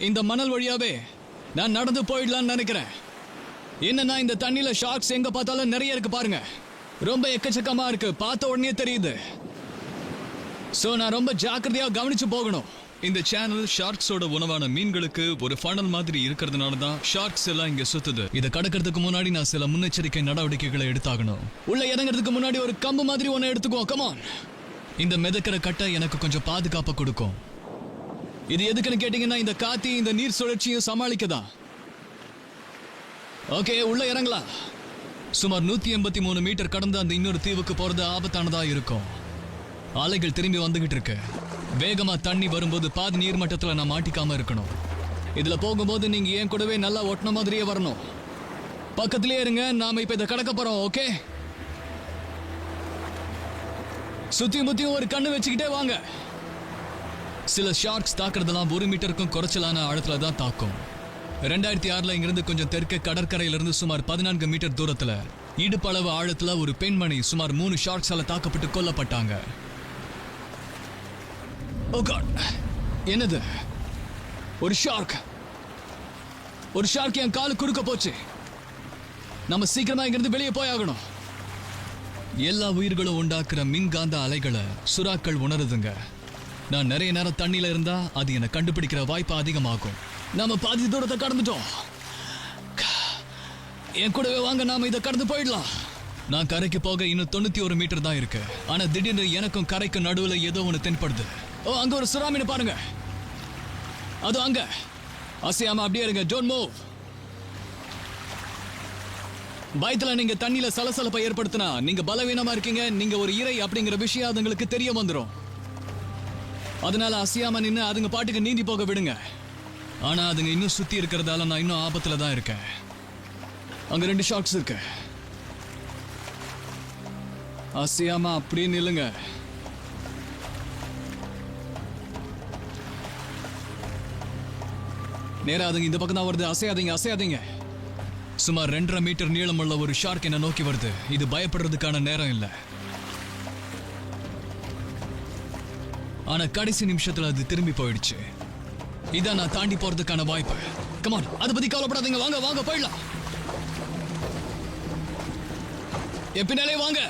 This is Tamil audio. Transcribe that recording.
இந்த மணல் வழியாவே நான் நடந்து போயிடலாம்னு நினைக்கிறேன். என்னன்னா இந்த தண்ணியில ஷார்க்ஸ் எங்க பார்த்தாலும் நிறைய இருக்கு பாருங்க. ரொம்ப எக்கச்சக்கமா இருக்கு, பார்த்த உடனே தெரியுது. சோ நான் ரொம்ப ஜாக்கிரதையா கவனிச்சு போகணும். இந்த சேனல் ஷார்க்ஸோட உணவான மீன்களுக்கு ஒரு ஃபனல் மாதிரி இருக்கிறதுனால தான் ஷார்க்ஸ் எல்லாம் இங்க சுத்துது. இதை கடக்கிறதுக்கு முன்னாடி நான் சில முன்னெச்சரிக்கை நடவடிக்கைகளை எடுத்தாகணும். உள்ள இறங்குறதுக்கு முன்னாடி ஒரு கம்பு மாதிரி ஒன்னு எடுத்துக்குவோம். கமான். இந்த மிதக்கிற கட்டை எனக்கு கொஞ்சம் பாதுகாப்பை கொடுக்கும். இது எதுக்குன்னு கேட்டீங்கன்னா இந்த காத்தி இந்த நீர் சுழற்சியும் சமாளிக்கதான். ஓகே, உள்ள இறங்கலாம். சுமார் 183 மீட்டர் கடந்து அந்த இன்னொரு தீவுக்கு போறது ஆபத்தானதா இருக்கும். அலைகள் திரும்பி வந்துகிட்டு இருக்கு. வேகமா தண்ணி வரும்போது பாதி நீர் மட்டத்துல நான் மாட்டிக்காம இருக்கணும். இதுல போகும்போது நீங்க ஏன் கூடவே நல்லா ஒட்டின மாதிரியே வரணும். பக்கத்திலே இருங்க, நாம இப்ப இதை கடக்க போறோம். ஓகே, சுத்தியும் முத்தியும் ஒரு கண்ணு வச்சுக்கிட்டே வாங்க. சில ஷார்க்ஸ் தாக்குறதெல்லாம் 1 மீட்டருக்கும் குறைச்சலான ஆழத்துல தான் தாக்கும். 2006 இங்கிருந்து கொஞ்சம் தெற்கு கடற்கரையிலிருந்து சுமார் 14 மீட்டர் தூரத்துல இடுப்பளவு ஆழத்துல ஒரு பெண்மணி சுமார் 3 ஷார்க்ஸால தாக்கப்பட்டு கொல்லப்பட்டாங்க. ஓ காட், என்னது? ஒரு ஷார்க் என் காலு குறுக்க போச்சு. நம்ம சீக்கிரமா இங்கிருந்து வெளியே போயாகணும். எல்லா உயிர்களும் உண்டாக்குற மின்காந்த அலைகளை சுறாக்கள் உணருதுங்க. நான் நிறைய நேரம் தண்ணியில இருந்தா அது என்னை கண்டுபிடிக்கிற வாய்ப்பு அதிகமாகும். நாம பாதி தூரத்தை கடந்துட்டோம். என் கூடவே வாங்க, நாம இதை கடந்து போயிடலாம். நான் கரைக்கு போக இன்னும் 91 மீட்டர் தான் இருக்கு. ஆனா திடீர்னு எனக்கும் கரைக்கும் நடுவில் ஏதோ ஒன்று தென்படுது. ஓ, அங்க ஒரு சுறாமீன் பாருங்க. அது அங்க. அசையாம அப்படியே இருங்க. Don't move. பயத்துல நீங்க தண்ணியில சலசலப்பை ஏற்படுத்தினா நீங்க பலவீனமா இருக்கீங்க, நீங்க ஒரு இறை அப்படிங்கிற விஷயம் அதுங்களுக்கு தெரிய வந்துடும். அதனால அசையாம நின்று அதுங்க பாட்டுக்கு நீந்தி போக விடுங்க. ஆனா அதுங்க இன்னும் சுத்தி இருக்கிறதால நான் இன்னும் ஆபத்துல தான் இருக்கேன். அங்க 2 ஷார்க்ஸ் இருக்கு. அசையாம அப்படியே நில்லுங்க. நேரா அதுங்க இந்த பக்கம் தான் வருது. அசையாதீங்க. சுமார் 2.5 மீட்டர் நீளமுள்ள ஒரு ஷார்க் என்ன நோக்கி வருது. இது பயப்படுறதுக்கான நேரம் இல்லை. ஆனா கடைசி நிமிஷத்துல அது திரும்பி போயிடுச்சு. இதான் நான் தாண்டி போறதுக்கான வாய்ப்பு. கமான், அதை பத்தி கவலைப்படாதீங்க. வாங்க போயிடலாம். என் பின்னாலே வாங்க.